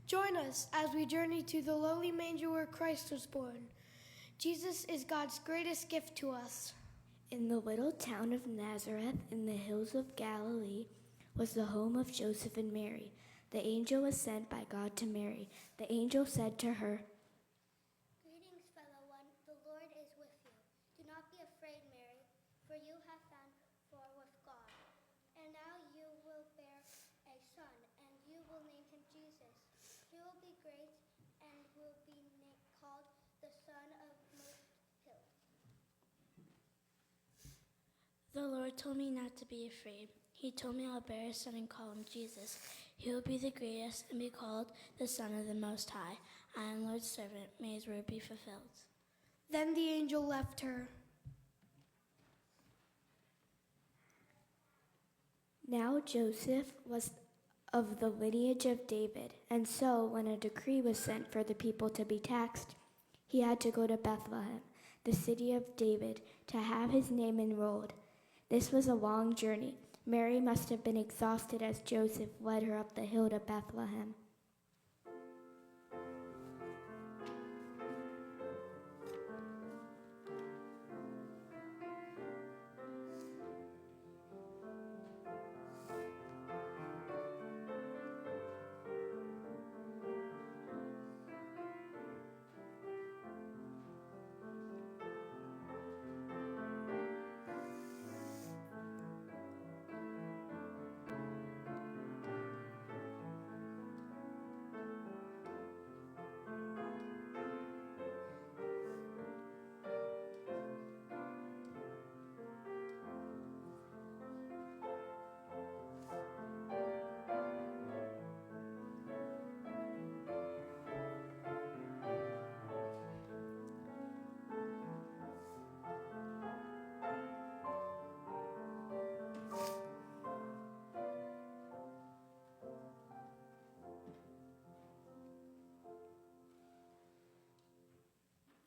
Join us as we journey to the lowly manger where Christ was born. Jesus is God's greatest gift to us. In the little town of Nazareth in the hills of Galilee was the home of Joseph and Mary. The angel was sent by God to Mary. The angel said to her, "Greetings, fellow one, the Lord is with you. Do not be afraid, Mary, for you have found favor with God. And now you will bear a son, and you will name him Jesus. He will be great and will be called the Son of Most High." The Lord told me not to be afraid. He told me I'll bear a son and call him Jesus. He will be the greatest and be called the Son of the Most High. I am Lord's servant. May his word be fulfilled. Then the angel left her. Now Joseph was of the lineage of David, and so when a decree was sent for the people to be taxed, he had to go to Bethlehem, the city of David, to have his name enrolled. This was a long journey. Mary must have been exhausted as Joseph led her up the hill to Bethlehem.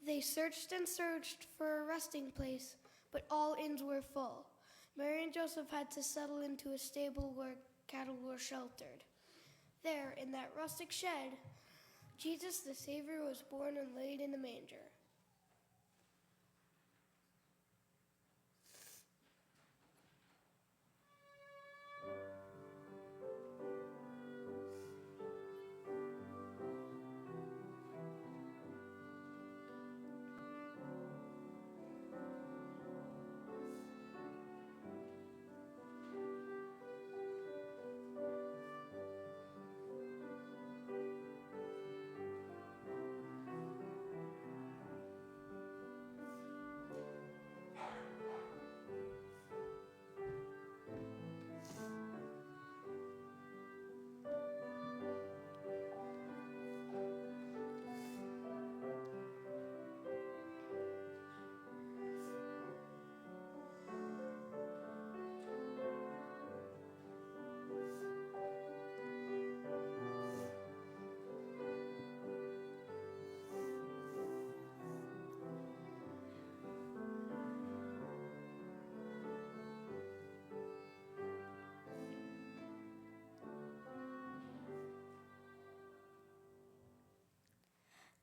They searched and searched for a resting place, but all inns were full. Mary and Joseph had to settle into a stable where cattle were sheltered. There, in that rustic shed, Jesus the Savior was born and laid in a manger.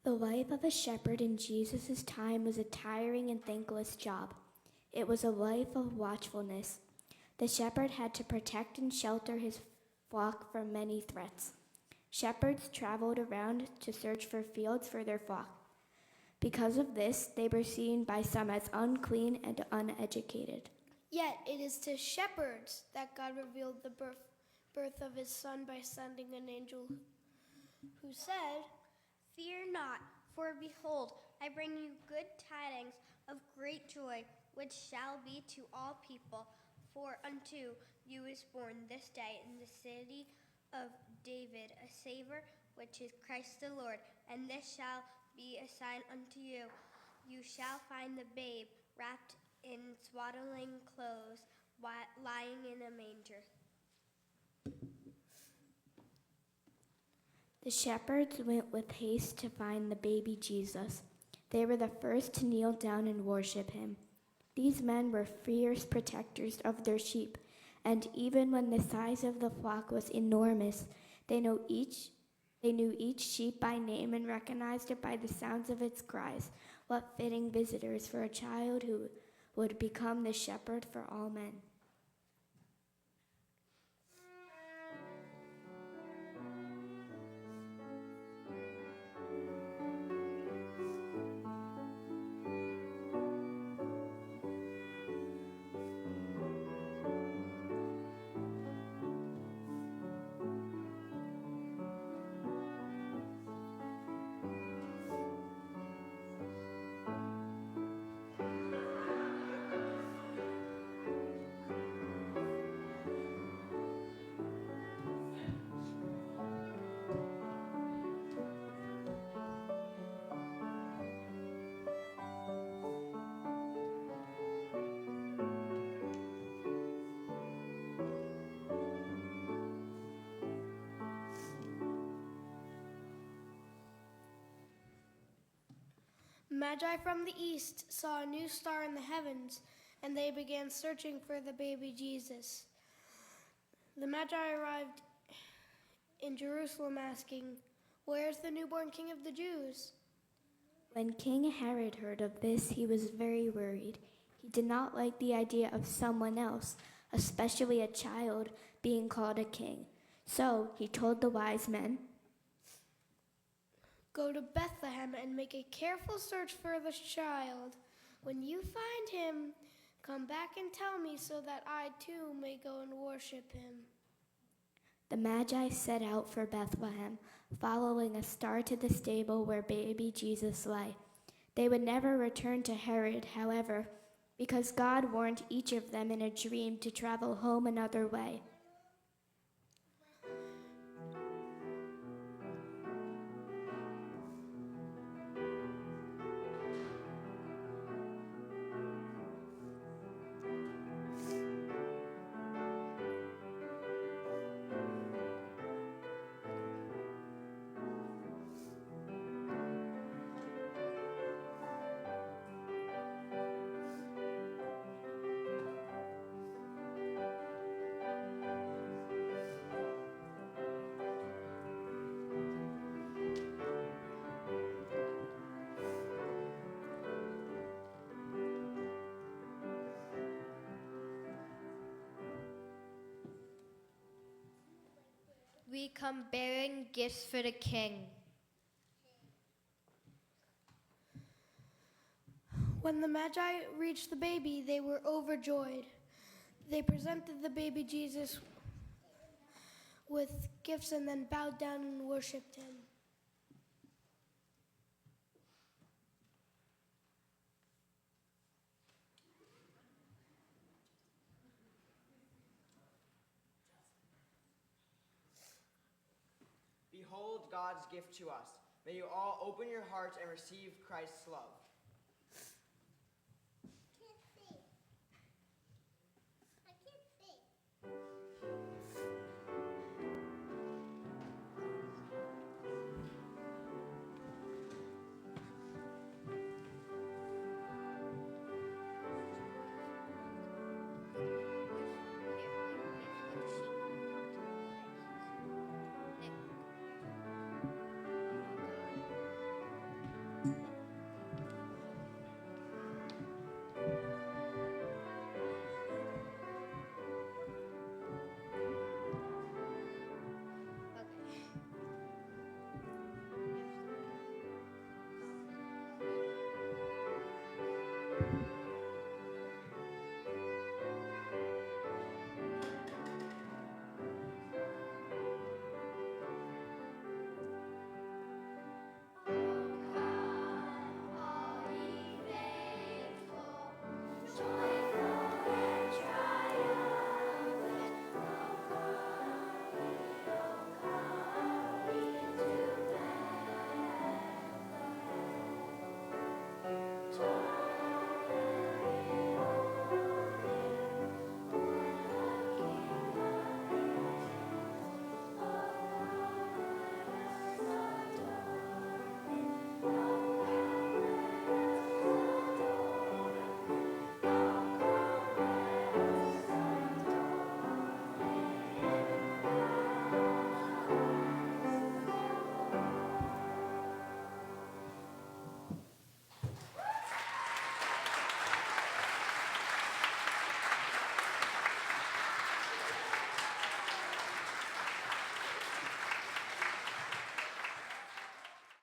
The life of a shepherd in Jesus' time was a tiring and thankless job. It was a life of watchfulness. The shepherd had to protect and shelter his flock from many threats. Shepherds traveled around to search for fields for their flock. Because of this, they were seen by some as unclean and uneducated. Yet it is to shepherds that God revealed the birth of his Son by sending an angel who said, "Fear not, for behold, I bring you good tidings of great joy, which shall be to all people. For unto you is born this day in the city of David a Savior, which is Christ the Lord. And this shall be a sign unto you. You shall find the babe wrapped in swaddling clothes, lying in a manger." The shepherds went with haste to find the baby Jesus. They were the first to kneel down and worship him. These men were fierce protectors of their sheep, and even when the size of the flock was enormous, they They knew each sheep by name and recognized it by the sounds of its cries. What fitting visitors for a child who would become the shepherd for all men. Magi from the east saw a new star in the heavens, and they began searching for the baby Jesus. The Magi arrived in Jerusalem asking, "Where's the newborn King of the Jews?" When King Herod heard of this, he was very worried. He did not like the idea of someone else, especially a child, being called a king. So he told the wise men, "Go to Bethlehem and make a careful search for this child. When you find him, come back and tell me so that I too may go and worship him." The Magi set out for Bethlehem, following a star to the stable where baby Jesus lay. They would never return to Herod, however, because God warned each of them in a dream to travel home another way. We come bearing gifts for the king. When the Magi reached the baby, they were overjoyed. They presented the baby Jesus with gifts and then bowed down and worshipped him. Behold God's gift to us. May you all open your hearts and receive Christ's love.